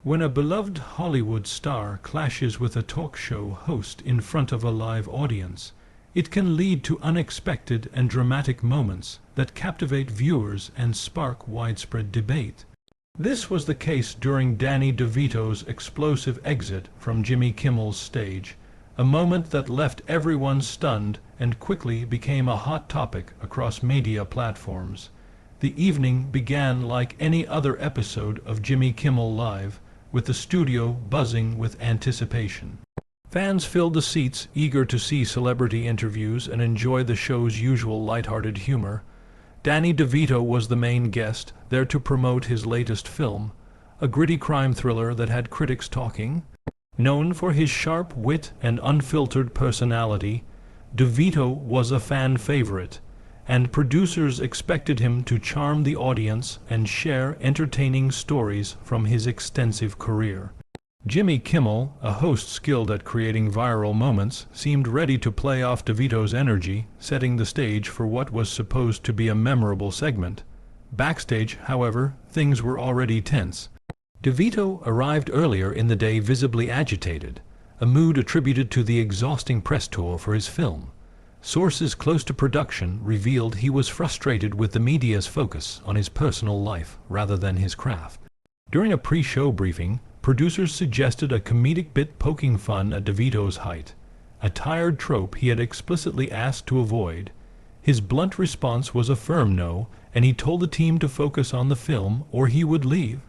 When a beloved Hollywood star clashes with a talk show host in front of a live audience, it can lead to unexpected and dramatic moments that captivate viewers and spark widespread debate. This was the case during Danny DeVito's explosive exit from Jimmy Kimmel's stage, a moment that left everyone stunned and quickly became a hot topic across media platforms. The evening began like any other episode of Jimmy Kimmel Live, with the studio buzzing with anticipation. Fans filled the seats, eager to see celebrity interviews and enjoy the show's usual lighthearted humor. Danny DeVito was the main guest, there to promote his latest film, a gritty crime thriller that had critics talking. Known for his sharp wit and unfiltered personality, DeVito was a fan favorite, and producers expected him to charm the audience and share entertaining stories from his extensive career. Jimmy Kimmel, a host skilled at creating viral moments, seemed ready to play off DeVito's energy, setting the stage for what was supposed to be a memorable segment. Backstage, however, things were already tense. DeVito arrived earlier in the day visibly agitated, a mood attributed to the exhausting press tour for his film. Sources close to production revealed he was frustrated with the media's focus on his personal life rather than his craft. During a pre-show briefing, producers suggested a comedic bit poking fun at DeVito's height, a tired trope he had explicitly asked to avoid. His blunt response was a firm no, and he told the team to focus on the film or he would leave.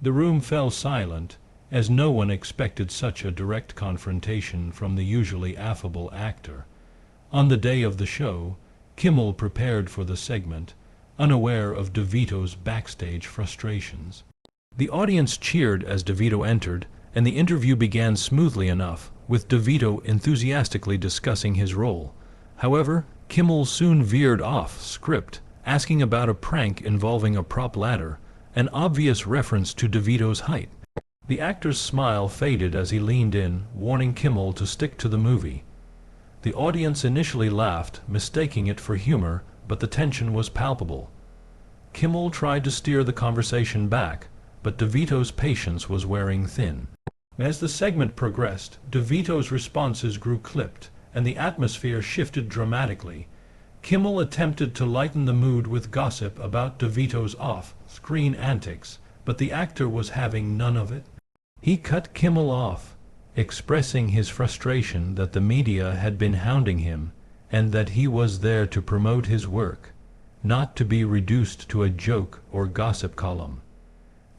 The room fell silent, as no one expected such a direct confrontation from the usually affable actor. On the day of the show, Kimmel prepared for the segment, unaware of DeVito's backstage frustrations. The audience cheered as DeVito entered, and the interview began smoothly enough, with DeVito enthusiastically discussing his role. However, Kimmel soon veered off script, asking about a prank involving a prop ladder, an obvious reference to DeVito's height. The actor's smile faded as he leaned in, warning Kimmel to stick to the movie. The audience initially laughed, mistaking it for humor, but the tension was palpable. Kimmel tried to steer the conversation back, but DeVito's patience was wearing thin. As the segment progressed, DeVito's responses grew clipped, and the atmosphere shifted dramatically. Kimmel attempted to lighten the mood with gossip about DeVito's off-screen antics, but the actor was having none of it. He cut Kimmel off, expressing his frustration that the media had been hounding him and that he was there to promote his work, not to be reduced to a joke or gossip column.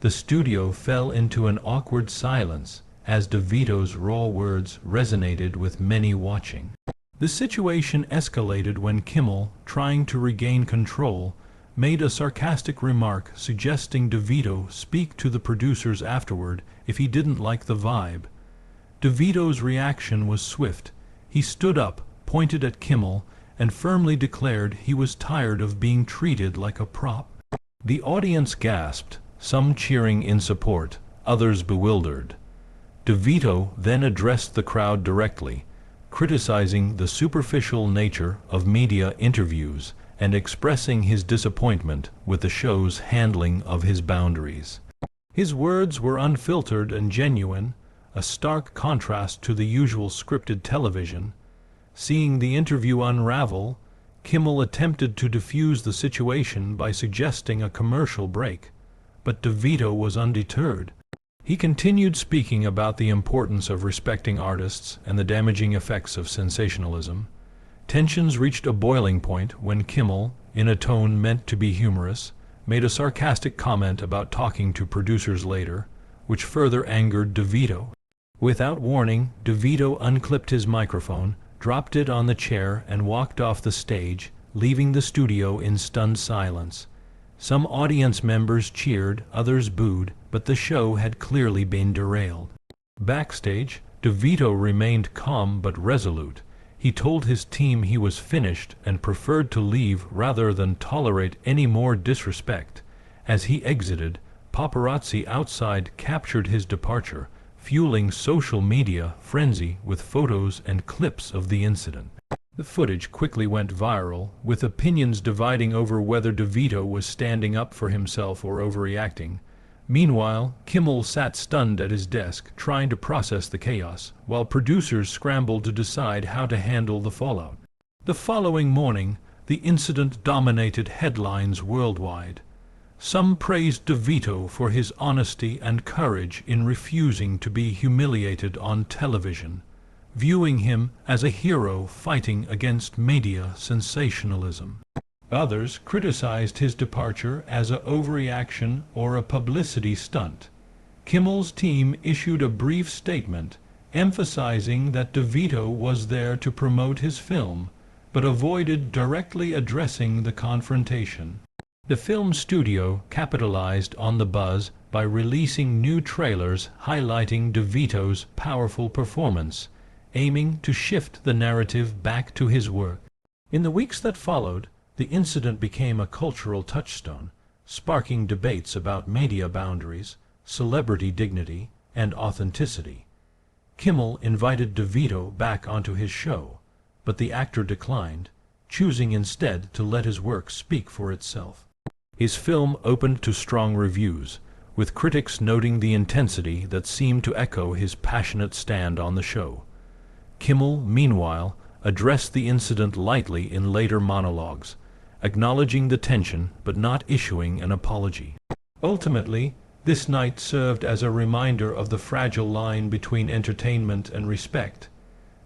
The studio fell into an awkward silence as DeVito's raw words resonated with many watching. The situation escalated when Kimmel, trying to regain control, made a sarcastic remark suggesting DeVito speak to the producers afterward if he didn't like the vibe. DeVito's reaction was swift. He stood up, pointed at Kimmel, and firmly declared he was tired of being treated like a prop. The audience gasped, some cheering in support, others bewildered. DeVito then addressed the crowd directly, criticizing the superficial nature of media interviews and expressing his disappointment with the show's handling of his boundaries. His words were unfiltered and genuine, a stark contrast to the usual scripted television. Seeing the interview unravel, Kimmel attempted to defuse the situation by suggesting a commercial break, but DeVito was undeterred. He continued speaking about the importance of respecting artists and the damaging effects of sensationalism. Tensions reached a boiling point when Kimmel, in a tone meant to be humorous, made a sarcastic comment about talking to producers later, which further angered DeVito. Without warning, DeVito unclipped his microphone, dropped it on the chair, and walked off the stage, leaving the studio in stunned silence. Some audience members cheered, others booed, but the show had clearly been derailed. Backstage, DeVito remained calm but resolute. He told his team he was finished and preferred to leave rather than tolerate any more disrespect. As he exited, paparazzi outside captured his departure, fueling social media frenzy with photos and clips of the incident. The footage quickly went viral, with opinions dividing over whether DeVito was standing up for himself or overreacting. Meanwhile, Kimmel sat stunned at his desk, trying to process the chaos, while producers scrambled to decide how to handle the fallout. The following morning, the incident dominated headlines worldwide. Some praised DeVito for his honesty and courage in refusing to be humiliated on television, viewing him as a hero fighting against media sensationalism. Others criticized his departure as an overreaction or a publicity stunt. Kimmel's team issued a brief statement emphasizing that DeVito was there to promote his film, but avoided directly addressing the confrontation. The film studio capitalized on the buzz by releasing new trailers highlighting DeVito's powerful performance, aiming to shift the narrative back to his work. In the weeks that followed, the incident became a cultural touchstone, sparking debates about media boundaries, celebrity dignity, and authenticity. Kimmel invited DeVito back onto his show, but the actor declined, choosing instead to let his work speak for itself. His film opened to strong reviews, with critics noting the intensity that seemed to echo his passionate stand on the show. Kimmel, meanwhile, addressed the incident lightly in later monologues, acknowledging the tension but not issuing an apology. Ultimately, this night served as a reminder of the fragile line between entertainment and respect.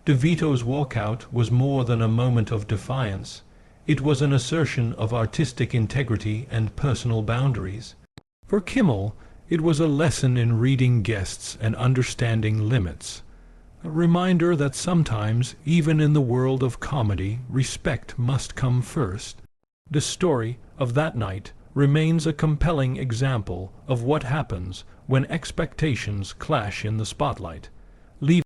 DeVito's walkout was more than a moment of defiance. It was an assertion of artistic integrity and personal boundaries. For Kimmel, it was a lesson in reading guests and understanding limits. A reminder that sometimes, even in the world of comedy, respect must come first. The story of that night remains a compelling example of what happens when expectations clash in the spotlight, leaving